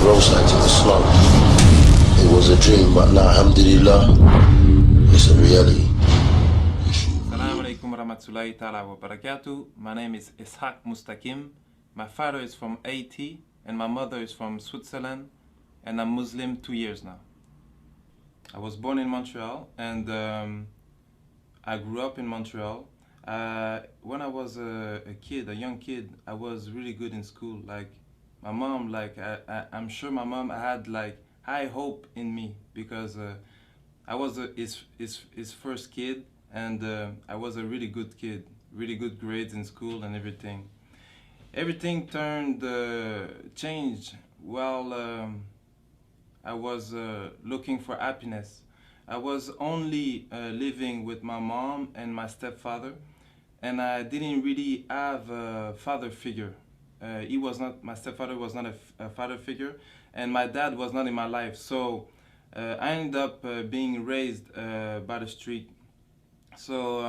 roast like to the slum. It was a dream, but now, alhamdulillah, it's a reality. Assalamu alaikum warahmatullahi ta'ala wa barakatuh. My name is Ishaq Mustaqeem. My father is from Haiti and my mother is from Switzerland, and I'm Muslim 2 years now. I was born in Montreal and I grew up in Montreal. When I was a young kid, I was really good in school. Like my mom, I'm sure my mom had like high hope in me because I was his first kid, and I was a really good kid, really good grades in school and everything. Everything changed while I was looking for happiness. I was only living with my mom and my stepfather, and I didn't really have a father figure. My stepfather was not a father figure, and my dad was not in my life. So I ended up being raised by the street. So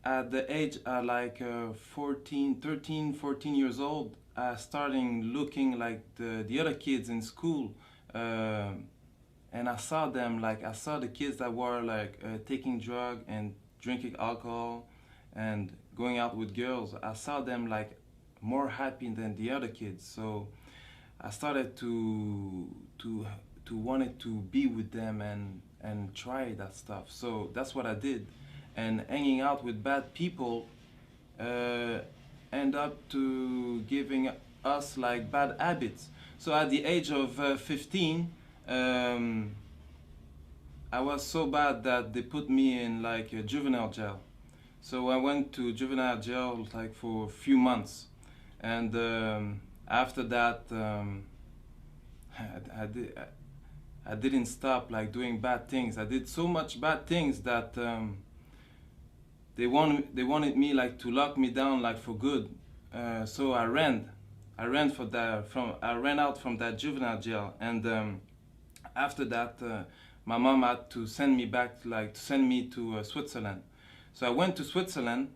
at the age like 13, 14 years old, I started looking like the other kids in school, and I saw the kids that were like taking drugs and drinking alcohol and going out with girls. I saw them like more happy than the other kids. So I started to wanted to be with them and try that stuff. So that's what I did. And hanging out with bad people end up to giving us like bad habits. So at the age of 15, I was so bad that they put me in like a juvenile jail. So I went to juvenile jail like for a few months, and after that I didn't stop like doing bad things. I did so much bad things that they wanted me like to lock me down like for good. So I ran out from that juvenile jail, and after that my mom had to send me back to Switzerland. So I went to Switzerland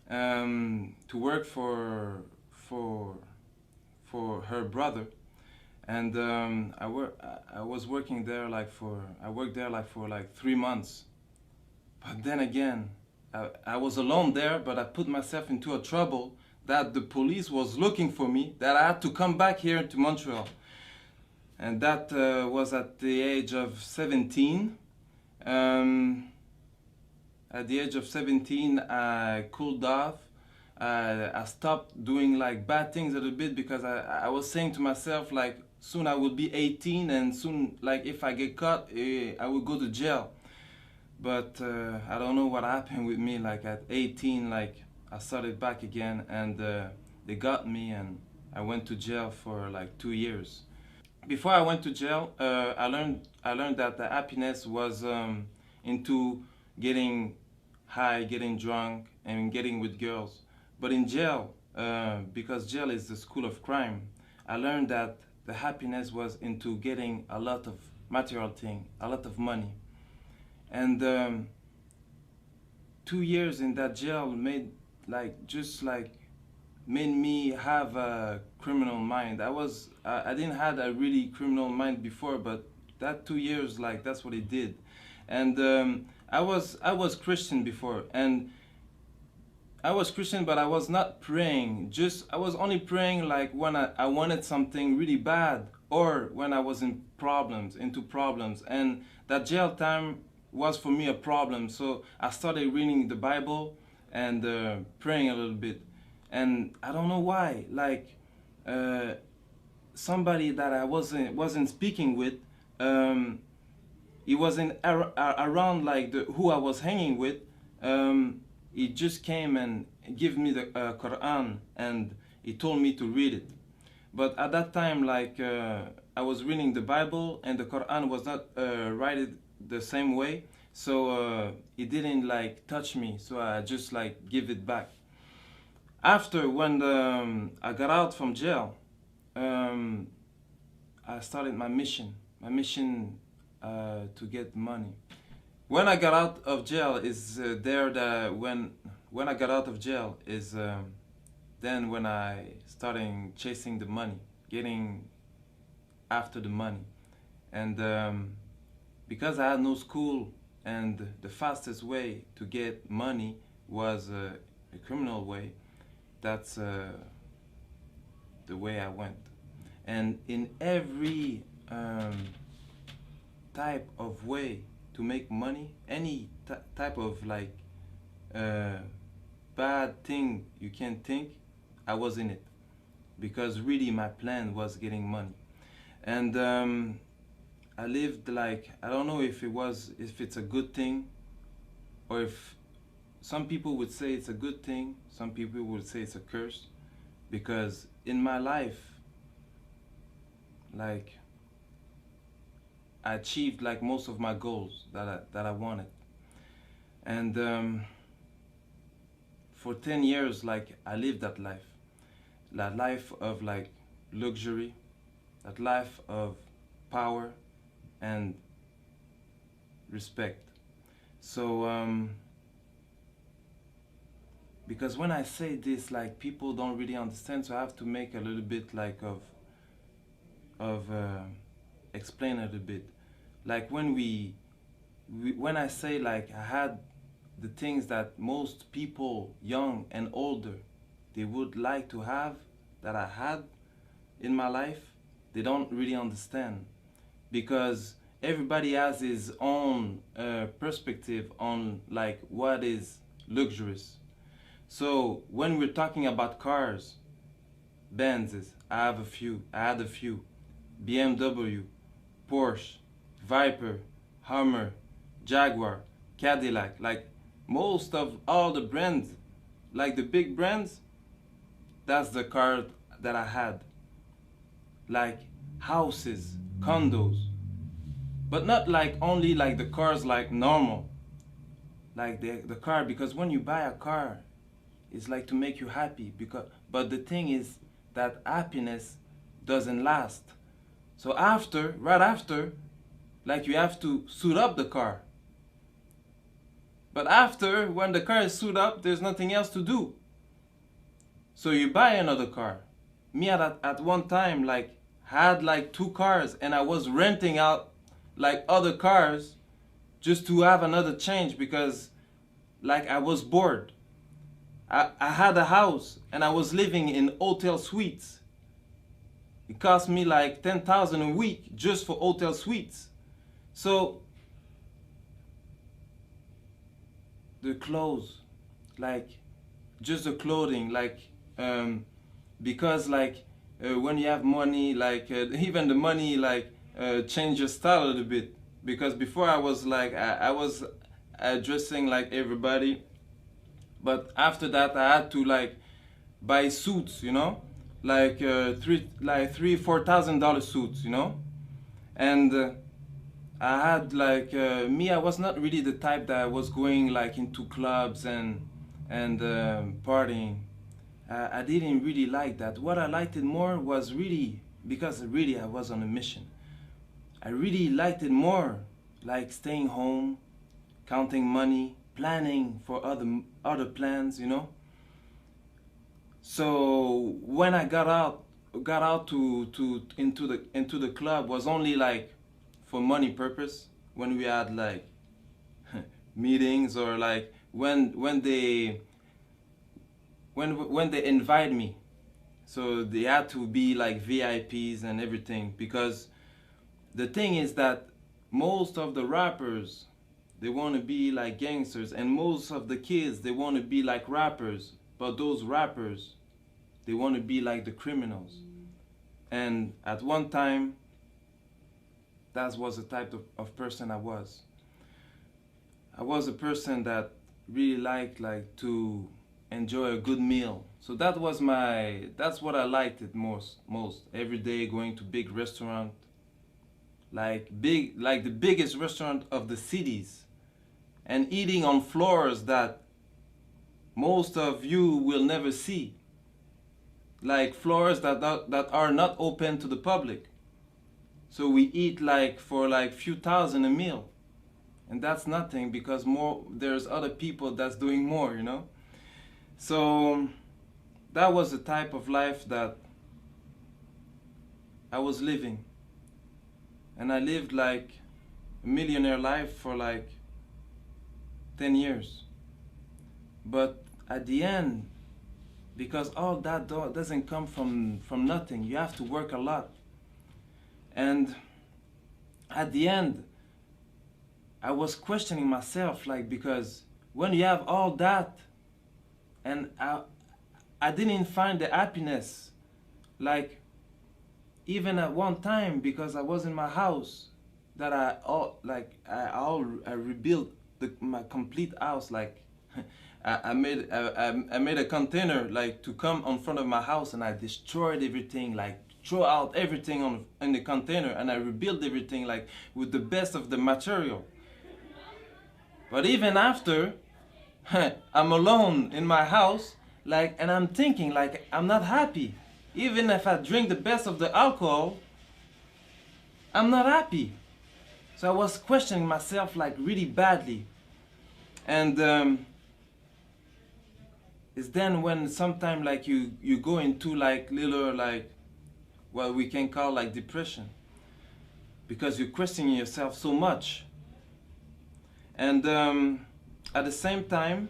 to work for her brother, and I worked there like for like 3 months. But then again, I was alone there, but I put myself into a trouble that the police was looking for me, that I had to come back here to Montreal. And that was at the age of 17. At the age of 17, I cooled off. I stopped doing like bad things a little bit because I was saying to myself like soon I will be 18, and soon like if I get caught, I will go to jail. But I don't know what happened with me. Like at 18, like I started back again, and they got me, and I went to jail for like 2 years. Before I went to jail, I learned that the happiness was into getting high, getting drunk, and getting with girls. But in jail, because jail is the school of crime, I learned that the happiness was into getting a lot of material thing, a lot of money. And 2 years in that jail made me have a criminal mind. I didn't have a really criminal mind before, but that 2 years, like that's what it did. And I was Christian before, and I was Christian, but I was not praying. I was only praying like when I wanted something really bad, or when I was into problems. And that jail time was for me a problem. So I started reading the Bible and praying a little bit. And I don't know why, like somebody that I wasn't speaking with, he wasn't around like who I was hanging with. He just came and gave me the Quran, and he told me to read it. But at that time, like I was reading the Bible, and the Quran was not written the same way, so it didn't like touch me. So I just like give it back. After when I got out from jail, I started my mission to get money. When I got out of jail when I got out of jail is then when I started chasing the money, getting after the money. And because I had no school, and the fastest way to get money was a criminal way, that's the way I went. And in every type of way to make money, any type of like bad thing you can think, I was in it, because really my plan was getting money. And I lived like, I don't know if it's a good thing, or if some people would say it's a good thing, some people would say it's a curse, because in my life, like, I achieved like most of my goals that I wanted. And for 10 years, like, I lived that life of like luxury, that life of power and respect. So because when I say this, like, people don't really understand, so I have to make a little bit like of explain a little bit. Like when I say like I had the things that most people, young and older, they would like to have, that I had in my life, they don't really understand, because everybody has his own perspective on like what is luxurious. So when we're talking about cars, Benzes, I had a few, BMW, Porsche, Viper, Hummer, Jaguar, Cadillac, like most of all the brands, like the big brands, that's the car that I had. Like houses, condos, but not like only like the cars like normal, like the car, because when you buy a car, it's like to make you happy, but the thing is that happiness doesn't last. So right after, like, you have to suit up the car. But after, when the car is suited up, there's nothing else to do. So you buy another car. Me at one time, like, had like 2 cars, and I was renting out like other cars just to have another change, because like I was bored. I had a house and I was living in hotel suites. It cost me like 10,000 a week just for hotel suites. So the clothes, like just the clothing, like because like when you have money, like even the money like change your style a little bit. Because before I was like I was dressing like everybody, but after that I had to like buy suits, you know, like $3,000-4,000 suits, you know. And I had like me, I was not really the type that was going like into clubs and partying. I didn't really like that. What I liked it more was really, because really I was on a mission, I really liked it more like staying home, counting money, planning for other plans, you know. So when I got out into the club, was only like for money purpose, when we had like meetings, or like when they invite me. So they had to be like VIPs and everything, because the thing is that most of the rappers, they want to be like gangsters, and most of the kids, they want to be like rappers, but those rappers, they want to be like the criminals. And at one time, that was the type of person I was. I was a person that really liked like to enjoy a good meal. So that's what I liked it most. Every day going to big restaurant, like the biggest restaurant of the cities, and eating on floors that most of you will never see. Like floors that are not open to the public. So we eat like for like few thousand a meal. And that's nothing, because there's other people that's doing more, you know? So that was the type of life that I was living. And I lived like a millionaire life for like 10 years. But at the end, because all that doesn't come from nothing, you have to work a lot. And at the end, I was questioning myself, like, because when you have all that, and I didn't find the happiness, like, even at one time, because I was in my house, that I rebuilt my complete house, like, I made a container like to come in front of my house, and I destroyed everything, like throw out everything in the container, and I rebuilt everything like with the best of the material. But even after, I'm alone in my house, like, and I'm thinking like I'm not happy. Even if I drink the best of the alcohol, I'm not happy. So I was questioning myself like really badly, and it's then when sometime like you go into like little like what we can call like depression, because you're questioning yourself so much. And at the same time,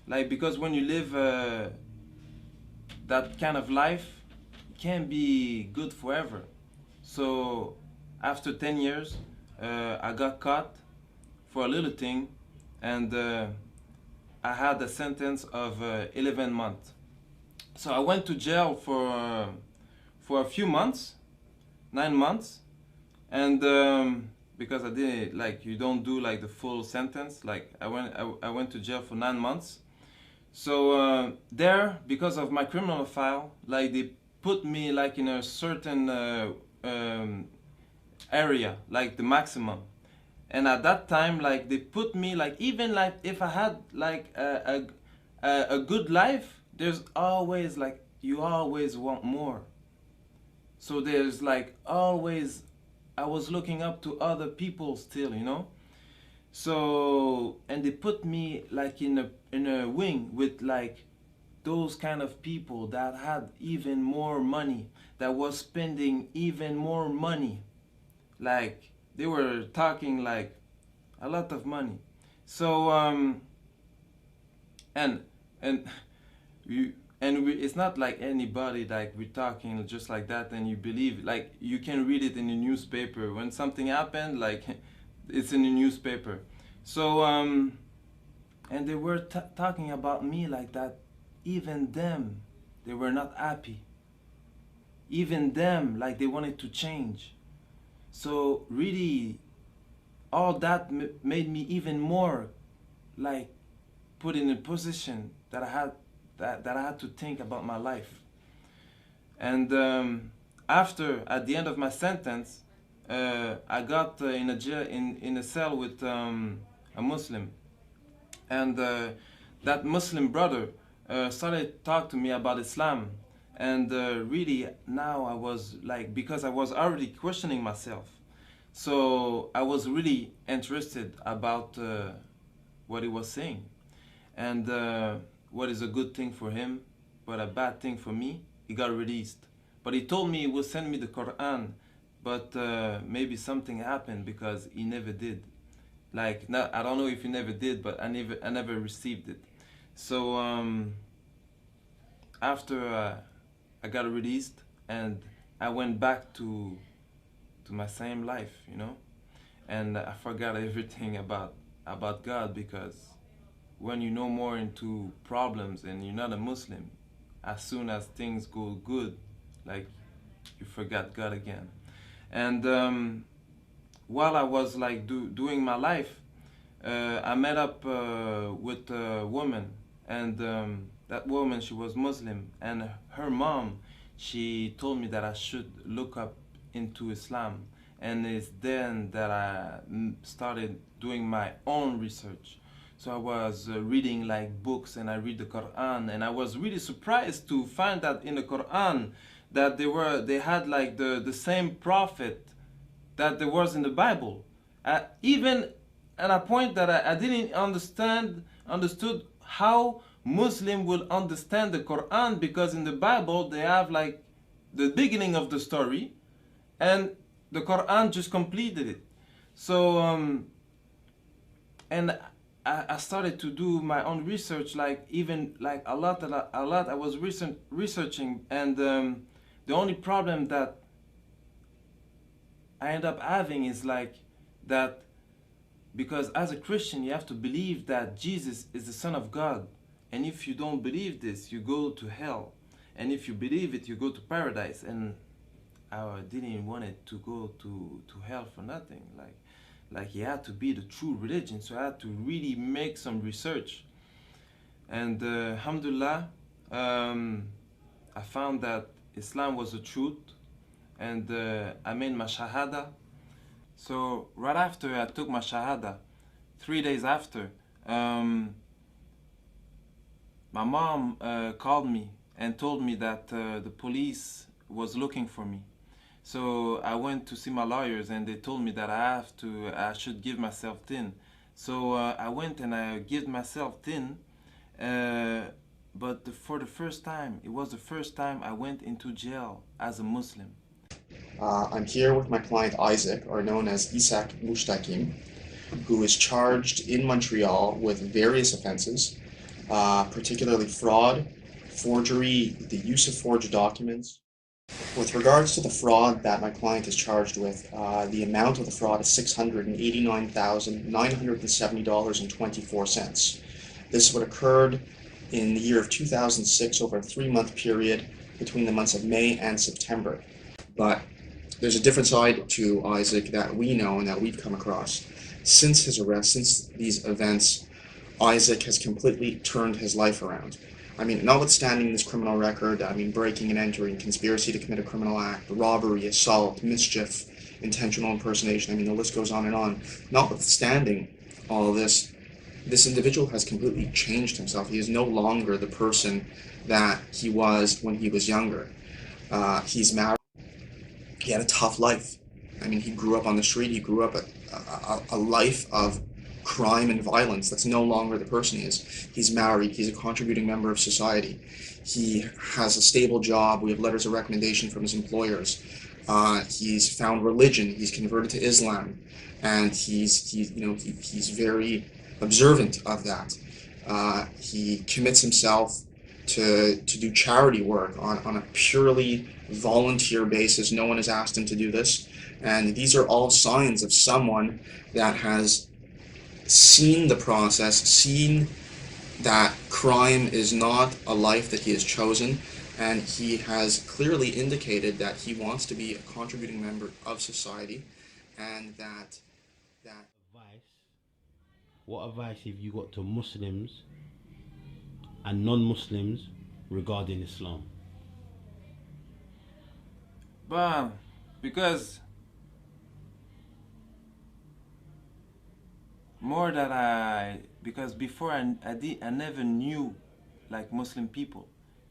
like, because when you live that kind of life, it can't be good forever. So after 10 years, I got caught for a little thing, and I had a sentence of 11 months. So I went to jail for a few months, 9 months, and because I didn't, like, you don't do like the full sentence. Like I went to jail for 9 months. So there, because of my criminal file, like they put me like in a certain area, like the maximum. And at that time, like they put me like, even like if I had like a good life, there's always like, you always want more. So there's like always, I was looking up to other people still, you know. So, and they put me like in a wing with like those kind of people that had even more money, that was spending even more money. Like they were talking like a lot of money. So and it's not like anybody, like we're talking just like that and you believe, like you can read it in the newspaper when something happened, like it's in the newspaper. So and they were talking about me like that. Even them, they were not happy. Even them, like they wanted to change. So really, all that made me even more like put in a position that I had that I had to think about my life. And after, at the end of my sentence, I got in a jail, in a cell with a Muslim, and that Muslim brother started to talk to me about Islam. And really now I was like, because I was already questioning myself, so I was really interested about what he was saying, and what is a good thing for him but a bad thing for me. He got released, but he told me he would send me the Quran, but maybe something happened because he never did. Like, not, I don't know if he never did, but I never received it. So after I got released, and I went back to my same life, you know, and I forgot everything about God, because when you know more into problems and you're not a Muslim, as soon as things go good, like you forgot God again. And while I was like doing my life, I met up with a woman, and that woman, she was Muslim, and her mom, she told me that I should look up into Islam. And it's then that I started doing my own research. So I was reading like books, and I read the Quran, and I was really surprised to find that in the Quran that they had like the same prophet that there was in the Bible. Even at a point that I didn't understood how Muslim will understand the Quran, because in the Bible they have like the beginning of the story, and the Quran just completed it. So and I started to do my own research, like even like a lot. I was researching, and the only problem that I end up having is like that, because as a Christian you have to believe that Jesus is the Son of God, and if you don't believe this, you go to hell, and if you believe it, you go to paradise. And I didn't want it to go to hell for nothing. Like it had to be the true religion, so I had to really make some research. And alhamdulillah, I found that Islam was the truth, and I made my shahada. So right after I took my shahada, 3 days after, my mom called me and told me that the police was looking for me. So I went to see my lawyers, and they told me that I should give myself tin. So I went and I gave myself tin, but for the first time, it was the first time I went into jail as a Muslim. I'm here with my client Isaac, or known as Ishaq Mustaqeem, who is charged in Montreal with various offenses, particularly fraud, forgery, the use of forged documents. With regards to the fraud that my client is charged with, the amount of the fraud is $689,970.24. This would occurred in the year of 2006 over a 3-month period between the months of May and September. But there's a different side to Isaac that we know and that we've come across. Since his arrest, since these events, Isaac has completely turned his life around. I mean, notwithstanding this criminal record, breaking and entering, conspiracy to commit a criminal act, robbery, assault, mischief, intentional impersonation, the list goes on and on. Notwithstanding all of this, this individual has completely changed himself. He is no longer the person that he was when he was younger. He's married. He had a tough life. He grew up on the street. He grew up a life of crime and violence. That's no longer the person he is. He's married. He's a contributing member of society. He has a stable job. We have letters of recommendation from his employers. He's found religion. He's converted to Islam, and he's very observant of that. He commits himself to do charity work on a purely volunteer basis. No one has asked him to do this, and these are all signs of someone that has seen the process, seen that crime is not a life that he has chosen, and he has clearly indicated that he wants to be a contributing member of society, and that advice. What advice have you got to Muslims and non-Muslims regarding Islam? But because before I never knew like Muslim people.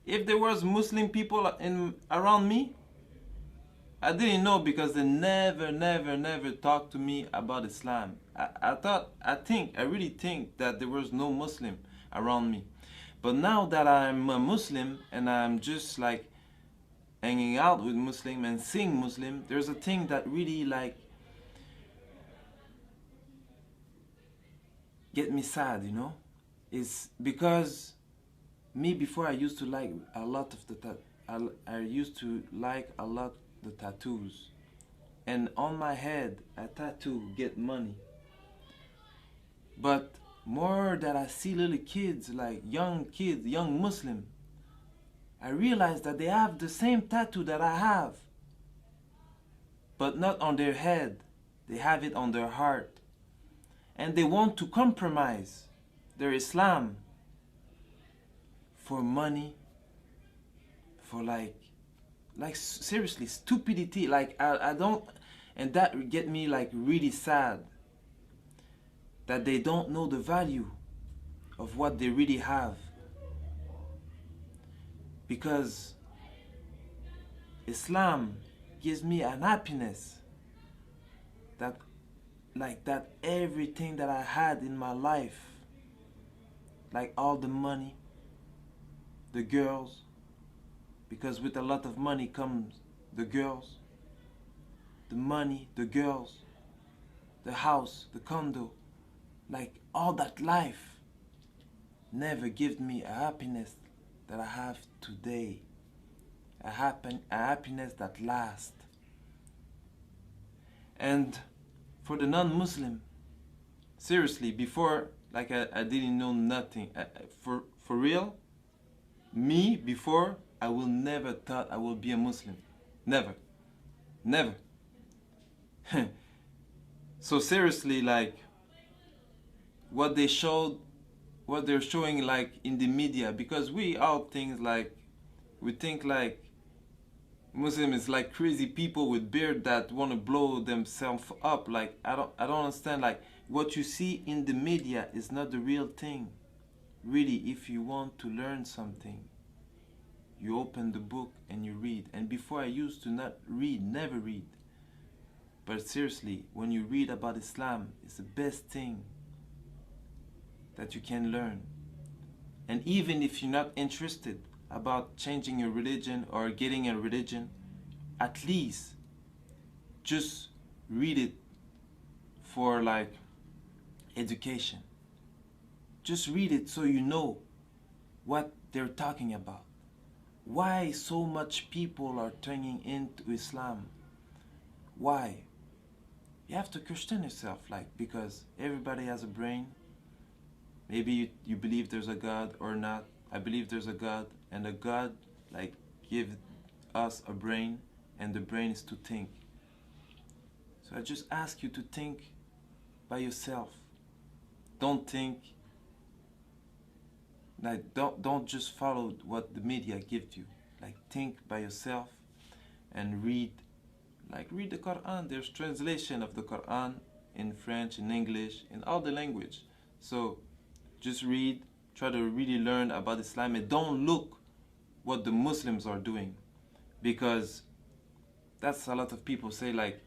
If there was Muslim people around me, I didn't know, because they never talked to me about Islam. I really think that there was no Muslim around me. But now that I'm a Muslim and I'm just like hanging out with Muslim and seeing Muslim, there's a thing that really like get me sad, is because me, before, I used to like a lot of I used to like a lot the tattoos, and on my head a tattoo get money. But more that I see little kids, like young kids, young Muslim, I realize that they have the same tattoo that I have, but not on their head. They have it on their heart, and they want to compromise their Islam for money, for like seriously stupidity. Like I don't, and that get me like really sad, that they don't know the value of what they really have, because Islam gives me an happiness that everything that I had in my life, like all the money, the girls, because with a lot of money comes the girls, the money, the girls, the house, the condo, like all that life never give me a happiness that I have today. A happiness that lasts. And for the non-Muslim, seriously, before, like I didn't know nothing. For real, me, before, I will never thought I will be a Muslim. Never. Never. So seriously, like, what they're showing, like, in the media, because we all think like, we think like Muslim is like crazy people with beard that want to blow themselves up. Like, I don't understand. Like, what you see in the media is not the real thing. Really, if you want to learn something, you open the book and you read. And before, I used to not read, never read. But seriously, when you read about Islam, it's the best thing that you can learn. And even if you're not interested about changing your religion or getting a religion, at least just read it for like education. Just read it so you know what they're talking about. Why so much people are turning into Islam? Why? You have to question yourself, like, because everybody has a brain. Maybe you believe there's a God or not. I believe there's a God, and a God like give us a brain, and the brain is to think. So I just ask you to think by yourself. Don't think like don't just follow what the media gives you. Like, think by yourself and read. Like, read the Quran. There's translation of the Quran in French, in English, in all the language. So just read, try to really learn about Islam, and don't look what the Muslims are doing, because that's a lot of people say like,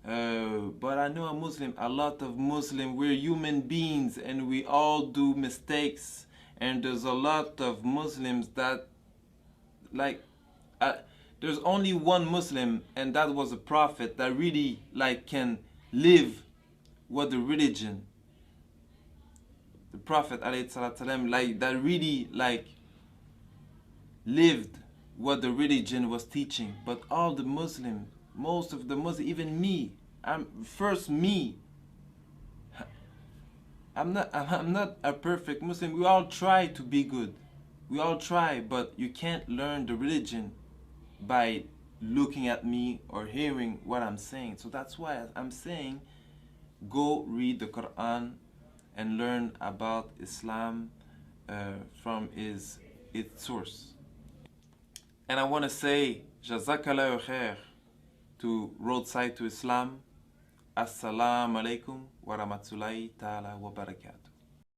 but I know a Muslim. A lot of Muslims, we're human beings and we all do mistakes, and there's a lot of Muslims that like there's only one Muslim, and that was a prophet that really like can live what the religion, the Prophet ﷺ, like that really like lived what the religion was teaching. But all the Muslims, most of the Muslims, even me, I'm not a perfect Muslim. We all try to be good. We all try, but you can't learn the religion by looking at me or hearing what I'm saying. So that's why I'm saying, go read the Quran and learn about Islam from its source. And I want to say Jazakallahu khair to Roadside to Islam. Assalamu alaikum wa rahmatullahi ta'ala wa barakatuh.